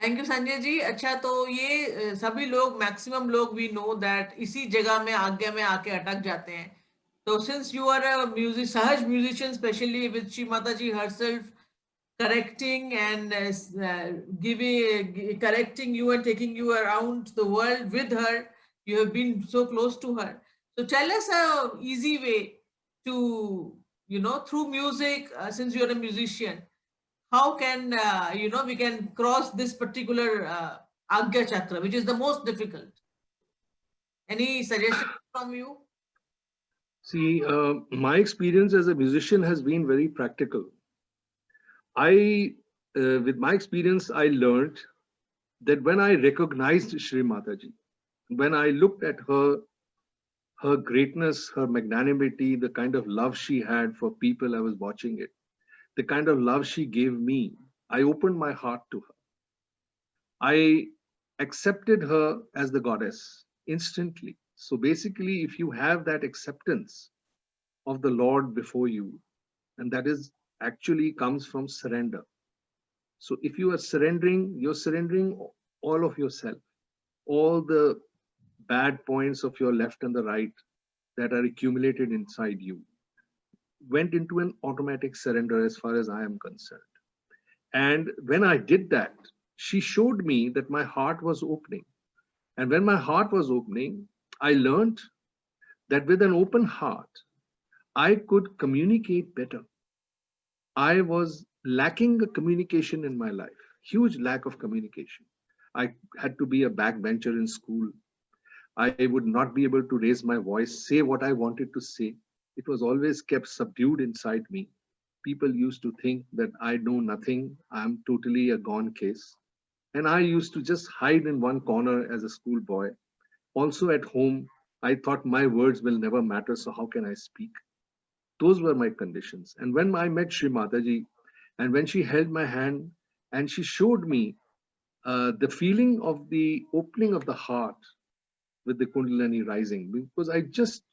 Thank you Sanjay ji. अच्छा, तो ये सभी लोग, मैक्सिमम लोग, वी नो दैट इसी जगह में आज्ञा में आके अटक जाते हैं। तो since you are a music Sahaja musician, especially with Shri Mata ji herself correcting and correcting you and taking you around the world with her, you have been so close to her. So tell us a easy way to, through music, since you are a musician, how can we can cross this particular Agya Chakra, which is the most difficult? Any suggestions from you? See, my experience as a musician has been very practical. With my experience, I learned that when I recognized Shri Mataji, when I looked at her, her greatness, her magnanimity, the kind of love she had for people I was watching it, the kind of love she gave me, I opened my heart to her. I accepted her as the goddess instantly. So basically, if you have that acceptance of the Lord before you, and that is actually comes from surrender. So if you are surrendering, you're surrendering all of yourself, all the bad points of your left and the right that are accumulated inside you went into an automatic surrender as far as I am concerned. And when I did that, she showed me that my heart was opening. And when my heart was opening, I learned that with an open heart, I could communicate better. I was lacking a communication in my life, huge lack of communication. I had to be a backbencher in school. I would not be able to raise my voice, say what I wanted to say. It was always kept subdued inside me. People used to think that I know nothing, I'm totally a gone case. And I used to just hide in one corner as a schoolboy. Also at home, I thought my words will never matter, so how can I speak? Those were my conditions. And when I met Sri Mataji, and when she held my hand and she showed me the feeling of the opening of the heart with the Kundalini rising, because I just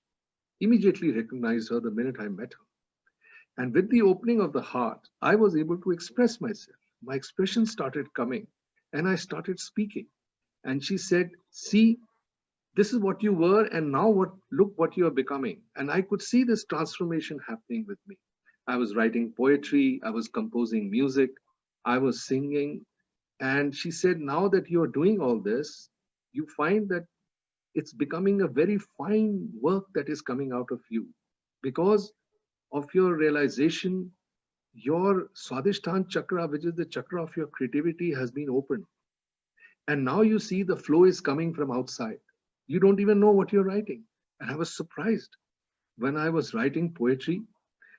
immediately recognized her the minute I met her. And with the opening of the heart, I was able to express myself. My expression started coming and I started speaking. And she said, see, this is what you were, and now look what you are becoming. And I could see this transformation happening with me. I was writing poetry, I was composing music, I was singing. And she said, now that you are doing all this, you find that it's becoming a very fine work that is coming out of you because of your realization. Your Swadhisthana chakra, which is the chakra of your creativity, has been opened. And now you see the flow is coming from outside. You don't even know what you're writing. And I was surprised when I was writing poetry.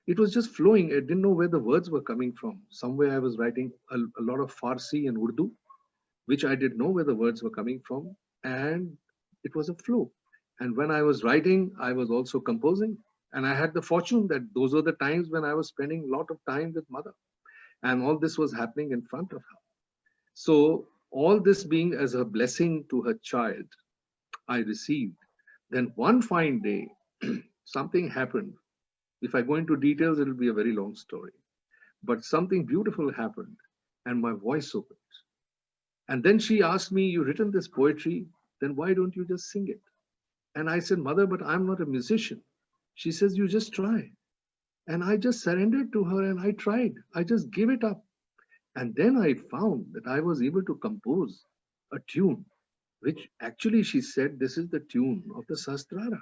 It was just flowing. I didn't know where the words were coming from. Somewhere I was writing a lot of Farsi and Urdu, which I didn't know where the words were coming from. And it was a flow. And when I was writing, I was also composing. And I had the fortune that those were the times when I was spending a lot of time with mother. And all this was happening in front of her. So, all this being as a blessing to her child, I received. Then one fine day, something happened. If I go into details, it'll be a very long story. But something beautiful happened, and my voice opened. And then she asked me, you written this poetry, then why don't you just sing it? And I said, Mother, but I'm not a musician. She says, you just try. And I just surrendered to her and I tried. I just gave it up. And then I found that I was able to compose a tune, which actually she said, this is the tune of the Sastrara.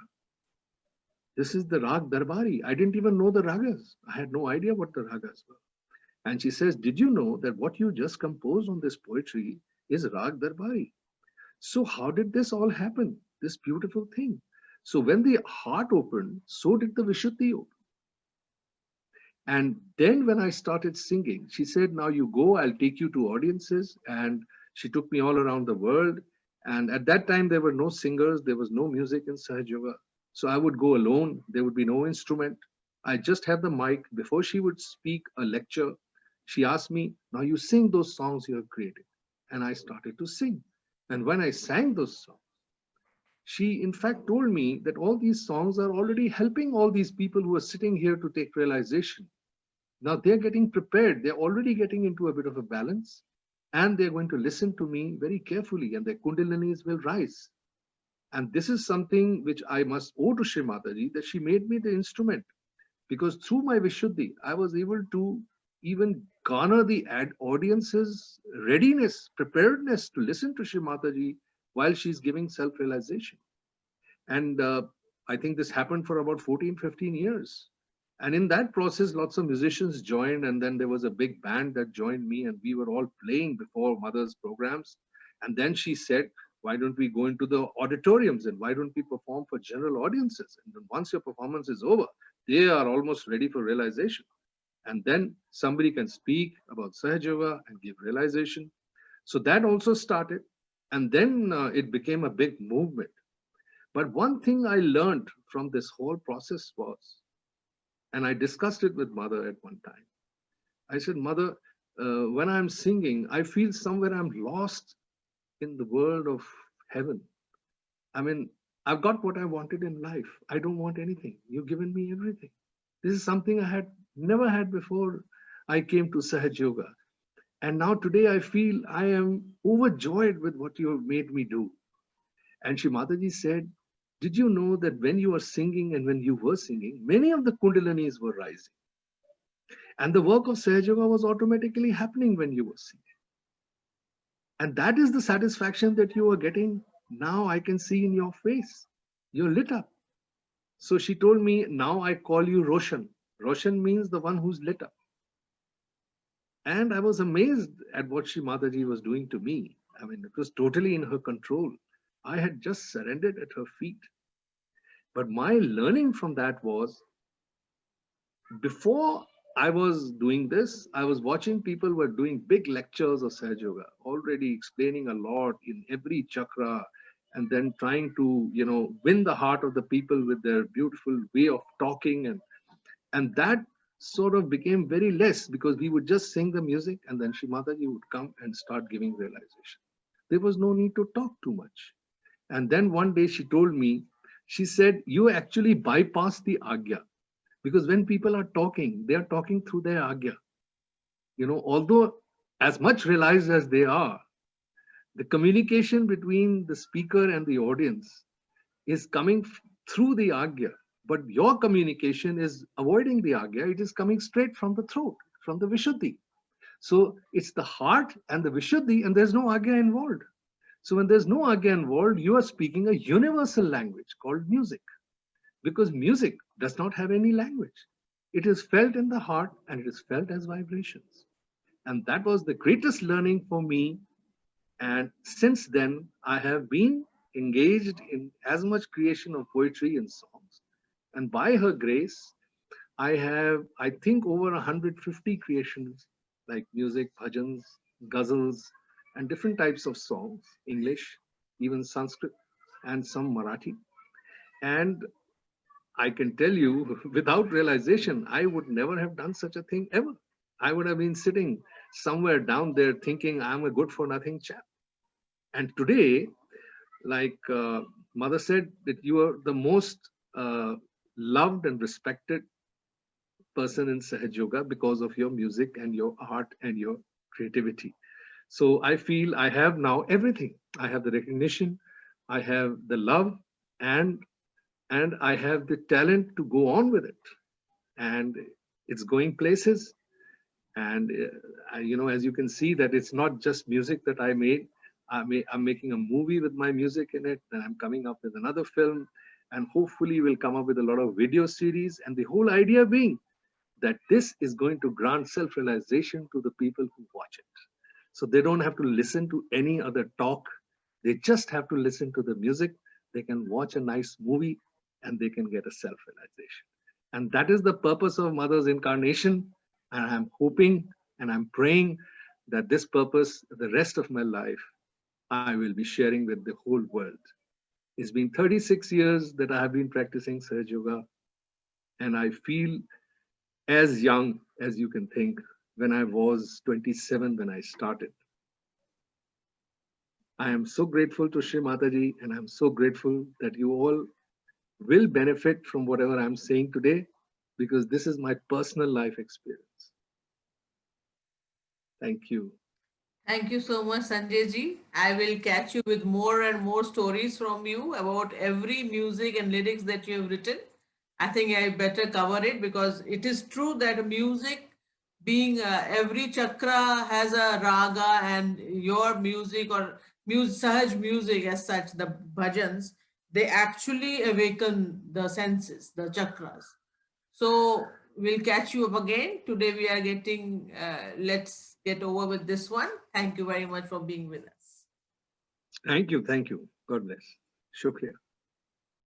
This is the Rag Darbari. I didn't even know the ragas. I had no idea what the ragas were. And she says, did you know that what you just composed on this poetry is Rag Darbari? So how did this all happen? This beautiful thing. So when the heart opened, so did the Vishuddhi open. And then when I started singing, she said, now you go, I'll take you to audiences. And she took me all around the world. And at that time, there were no singers, there was no music in Sahaj Yoga. So I would go alone, there would be no instrument. I just had the mic. Before she would speak a lecture, she asked me, now you sing those songs you have created. And I started to sing. And when I sang those songs, she in fact told me that all these songs are already helping all these people who are sitting here to take realization. Now they're getting prepared. They're already getting into a bit of a balance. and they're going to listen to me very carefully, and their kundalinis will rise. And this is something which I must owe to Shri Mataji, that she made me the instrument, because through my Vishuddhi, I was able to even garner the audience's readiness, preparedness to listen to Shri Mataji while she's giving self-realization. And I think this happened for about 14, 15 years. And in that process, lots of musicians joined, and then there was a big band that joined me, and we were all playing before Mother's programs. And then she said, why don't we go into the auditoriums, and why don't we perform for general audiences? And then once your performance is over, they are almost ready for realization. And then somebody can speak about Sahaj Yoga and give realization. So that also started. And then it became a big movement. But one thing I learned from this whole process was, and I discussed it with Mother at one time. I said, Mother, when I'm singing, I feel somewhere I'm lost in the world of heaven. I mean, I've got what I wanted in life. I don't want anything. You've given me everything. This is something I had never had before I came to Sahaj Yoga. And now today I feel I am overjoyed with what you have made me do. And Shri Mataji said, did you know that when you are singing and when you were singing, many of the kundalinis were rising? And the work of Sahaj Yoga was automatically happening when you were singing. And that is the satisfaction that you are getting now. I can see in your face. You're lit up. So she told me, now I call you Roshan. Roshan means the one who's lit up. And I was amazed at what Shri Mataji was doing to me. I mean, it was totally in her control. I had just surrendered at her feet. But my learning from that was, before I was doing this, I was watching people were doing big lectures of Sahaj Yoga, already explaining a lot in every chakra, and then trying to, win the heart of the people with their beautiful way of talking. And that sort of became very less, because we would just sing the music and then Shri Mataji would come and start giving realization. There was no need to talk too much. And then one day she told me, she said, you actually bypass the Agya. Because when people are talking, they are talking through their Agya. Although as much realized as they are, the communication between the speaker and the audience is coming through the Agya. But your communication is avoiding the Agya. It is coming straight from the throat, from the Vishuddhi. So it's the heart and the Vishuddhi, and there's no Agya involved. So when there's no Agya involved, you are speaking a universal language called music. Because music does not have any language. It is felt in the heart and it is felt as vibrations. And that was the greatest learning for me. And since then, I have been engaged in as much creation of poetry and songs. And by her grace, I have, I think, over 150 creations like music, bhajans, ghazals, and different types of songs, English, even Sanskrit, and some Marathi. And I can tell you, without realization, I would never have done such a thing ever. I would have been sitting somewhere down there thinking I'm a good for nothing chap. And today, like Mother said, that you are the most loved and respected person in Sahaj Yoga because of your music and your art and your creativity. So I feel I have now everything. I have the recognition, I have the love, and I have the talent to go on with it. And it's going places. And as you can see, that it's not just music that I made. I'm making a movie with my music in it, and I'm coming up with another film, and hopefully we'll come up with a lot of video series. And the whole idea being that this is going to grant self-realization to the people who watch it. So they don't have to listen to any other talk. They just have to listen to the music. They can watch a nice movie and they can get a self-realization. And that is the purpose of Mother's incarnation. And I'm hoping and I'm praying that this purpose, the rest of my life, I will be sharing with the whole world. It's been 36 years that I have been practicing Sahaj Yoga, and I feel as young as you can think when I was 27 when I started. I am so grateful to Shri Mataji, and I'm so grateful that you all will benefit from whatever I'm saying today, because this is my personal life experience. Thank you. Thank you so much, Sanjay ji. I will catch you with more and more stories from you about every music and lyrics that you have written. I think I better cover it because it is true that music, being every chakra has a raga, and your music or sahaj music as such, the bhajans, they actually awaken the senses, the chakras. So we'll catch you up again. Today we are getting, let's get over with this one. Thank you very much for being with us. Thank you. Thank you. God bless. Shukriya.